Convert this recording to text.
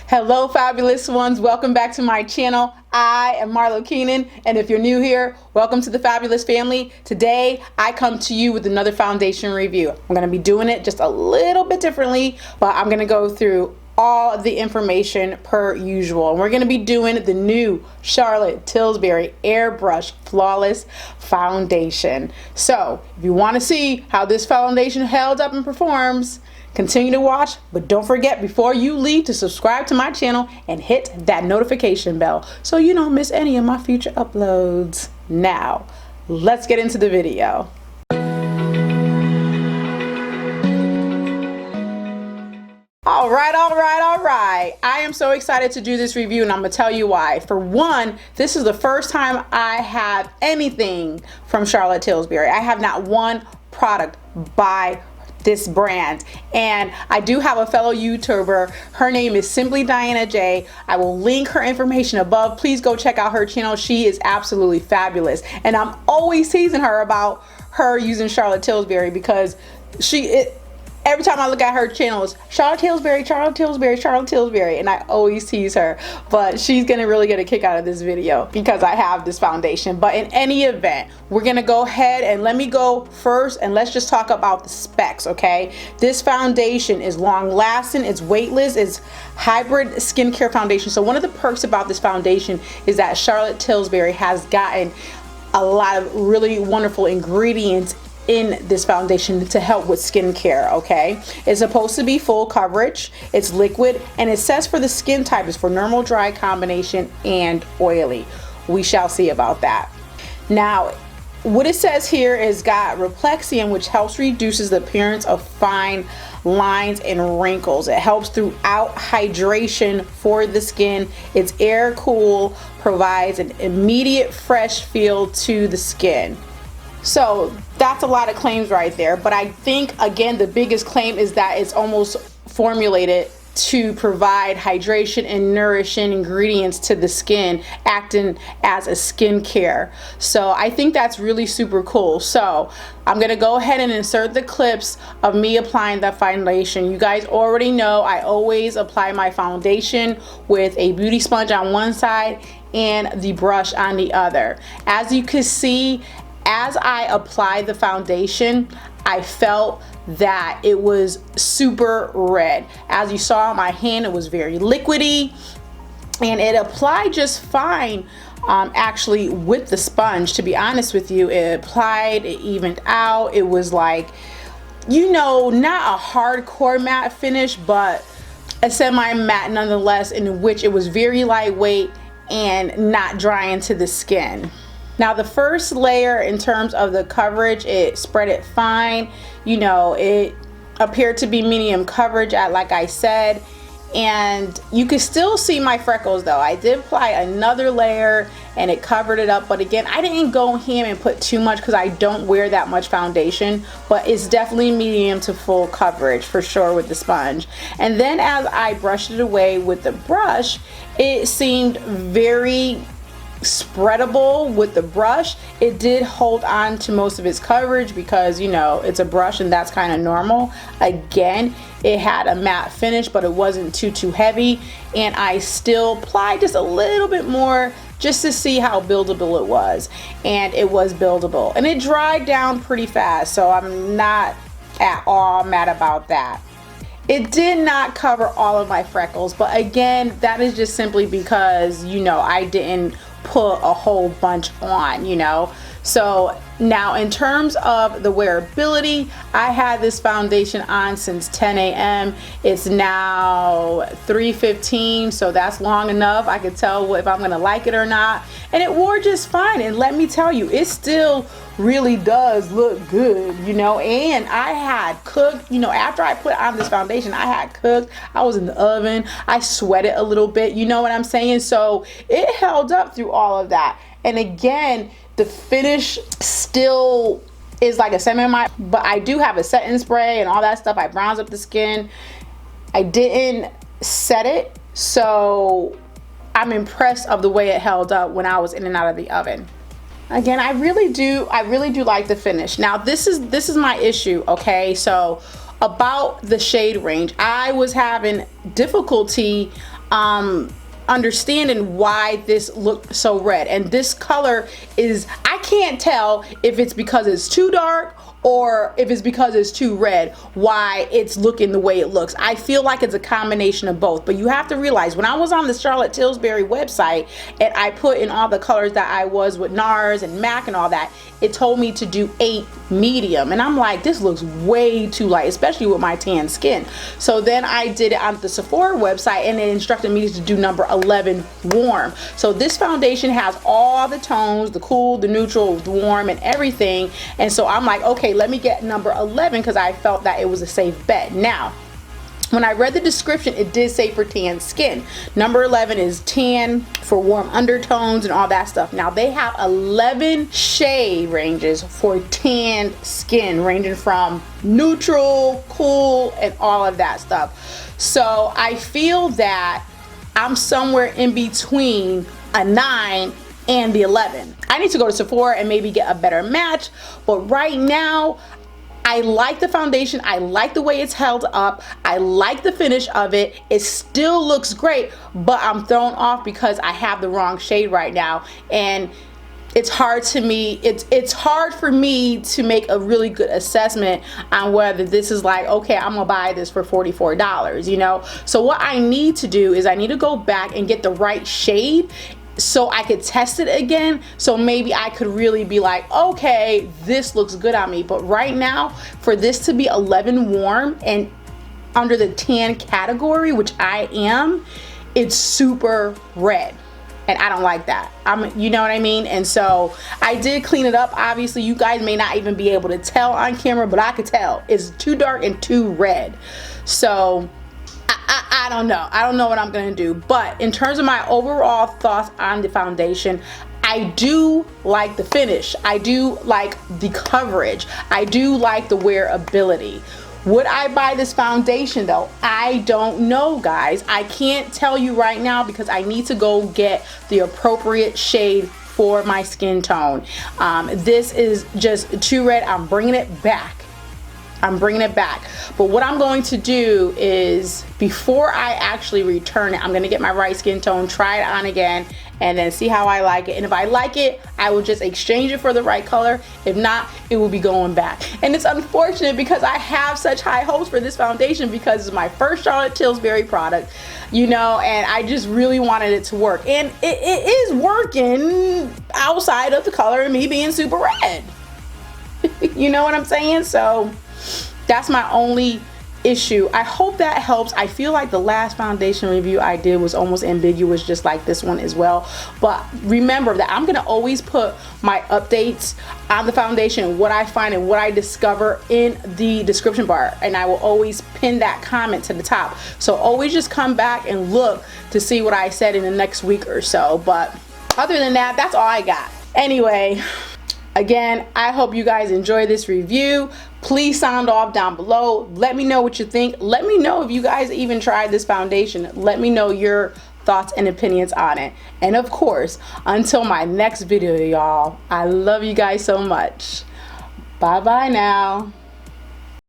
Hello fabulous ones, welcome back to my channel. I am Marlo Keenan, and if you're new here, welcome to the fabulous family. Today I come to you with another foundation review. I'm going to be doing it just a little bit differently, but I'm going to go through all of the information per usual. And we're going to be doing the new Charlotte Tilbury Airbrush Flawless Foundation. So if you want to see how this foundation held up and performs, continue to watch, but don't forget before you leave to subscribe to my channel and hit that notification bell so you don't miss any of my future uploads. Now, let's get into the video. All right. I am so excited to do this review, and I'm gonna tell you why. For one, this is the first time I have anything from Charlotte Tilbury. I have not one product by this brand, and I do have a fellow YouTuber. Her name is Simply Diana J. I will link her information above. Please go check out her channel. She is absolutely fabulous, and I'm always teasing her about her using Charlotte Tilbury because every time I look at her channel, it's Charlotte Tilbury, and I always tease her. But she's gonna really get a kick out of this video because I have this foundation. But in any event, we're gonna go ahead and let me go first and let's just talk about the specs, okay? This foundation is long lasting, it's weightless, it's hybrid skincare foundation. So one of the perks about this foundation is that Charlotte Tilbury has gotten a lot of really wonderful ingredients in this foundation to help with skincare, okay? It's supposed to be full coverage, it's liquid, and it says for the skin type is for normal, dry combination, and oily. We shall see about that. Now, what it says here is got Replexium, which helps reduces the appearance of fine lines and wrinkles. It helps throughout hydration for the skin. It's air cool, provides an immediate fresh feel to the skin. So that's a lot of claims right there, but I think again the biggest claim is that it's almost formulated to provide hydration and nourishing ingredients to the skin, acting as a skincare. So I think that's really super cool. So I'm gonna go ahead and insert the clips of me applying the foundation. You guys already know I always apply my foundation with a beauty sponge on one side and the brush on the other. As you can see, as I applied the foundation, I felt that it was super red. As you saw on my hand, it was very liquidy, and it applied just fine actually with the sponge. To be honest with you, it applied, it evened out. It was like, you know, not a hardcore matte finish, but a semi-matte nonetheless, in which it was very lightweight and not drying to the skin. Now the first layer, in terms of the coverage, it spread it fine. You know, it appeared to be medium coverage at, like I said, and you can still see my freckles though. I did apply another layer and it covered it up, but again, I didn't go ham and put too much because I don't wear that much foundation, but it's definitely medium to full coverage for sure with the sponge. And then as I brushed it away with the brush, it seemed very spreadable with the brush. It did hold on to most of its coverage because, you know, it's a brush and that's kind of normal. Again, it had a matte finish, but it wasn't too heavy, and I still applied just a little bit more just to see how buildable it was, and it was buildable, and it dried down pretty fast, so I'm not at all mad about that. It did not cover all of my freckles, but again, that is just simply because, you know, I didn't put a whole bunch on, you know. So now in terms of the wearability, I had this foundation on since 10 a.m. It's now 3:15, so that's long enough. I could tell if I'm gonna like it or not, and it wore just fine. And let me tell you, it still really does look good, you know. And I had cooked, you know, after I put on this foundation, I had cooked, I was in the oven, I sweated a little bit, you know what I'm saying? So it held up through all of that. And again, the finish still is like a semi-matte, but I do have a setting spray and all that stuff. I bronze up the skin. I didn't set it, so I'm impressed of the way it held up when I was in and out of the oven. Again, I really do like the finish. Now this is my issue, okay? So about the shade range, I was having difficulty understanding why this looked so red. And this color is, I can't tell if it's because it's too dark or if it's because it's too red why it's looking the way it looks. I feel like it's a combination of both, but you have to realize when I was on the Charlotte Tilbury website and I put in all the colors that I was with NARS and MAC and all that, it told me to do 8 medium, and I'm like, this looks way too light, especially with my tan skin. So then I did it on the Sephora website and it instructed me to do number 11 warm. So this foundation has all the tones, the cool, the neutral, the warm, and everything. And so I'm like, okay, let me get number 11 because I felt that it was a safe bet. Now, when I read the description, it did say for tan skin. Number 11 is tan for warm undertones and all that stuff. Now they have 11 shade ranges for tan skin, ranging from neutral, cool, and all of that stuff. So I feel that I'm somewhere in between a 9 and the 11. I need to go to Sephora and maybe get a better match, but right now, I like the foundation. I like the way it's held up. I like the finish of it. It still looks great, but I'm thrown off because I have the wrong shade right now. And it's hard to me, it's hard for me to make a really good assessment on whether this is like, okay, I'm gonna buy this for $44, you know? So what I need to do is I need to go back and get the right shade so I could test it again, so maybe I could really be like, okay, this looks good on me. But right now, for this to be 11 warm and under the tan category, which I am, it's super red. And I don't like that. You know what I mean? And so I did clean it up. Obviously, you guys may not even be able to tell on camera, but I could tell. It's too dark and too red. So I don't know. I don't know what I'm gonna do. But in terms of my overall thoughts on the foundation, I do like the finish. I do like the coverage. I do like the wearability. Would I buy this foundation though? I don't know, guys. I can't tell you right now because I need to go get the appropriate shade for my skin tone. This is just too red. I'm bringing it back. I'm bringing it back. But what I'm going to do is, before I actually return it, I'm going to get my right skin tone, try it on again, and then see how I like it. And if I like it, I will just exchange it for the right color. If not, it will be going back. And it's unfortunate because I have such high hopes for this foundation because it's my first Charlotte Tilbury product, you know, and I just really wanted it to work. And it is working outside of the color and me being super red. You know what I'm saying? So that's my only issue. I hope that helps. I feel like the last foundation review I did was almost ambiguous, just like this one as well. But remember that I'm gonna always put my updates on the foundation, what I find and what I discover, in the description bar, and I will always pin that comment to the top. So always just come back and look to see what I said in the next week or so. But other than that, that's all I got. Anyway, again, I hope you guys enjoy this review. Please sound off down below. Let me know what you think. Let me know if you guys even tried this foundation. Let me know your thoughts and opinions on it. And of course, until my next video, y'all, I love you guys so much. Bye bye now.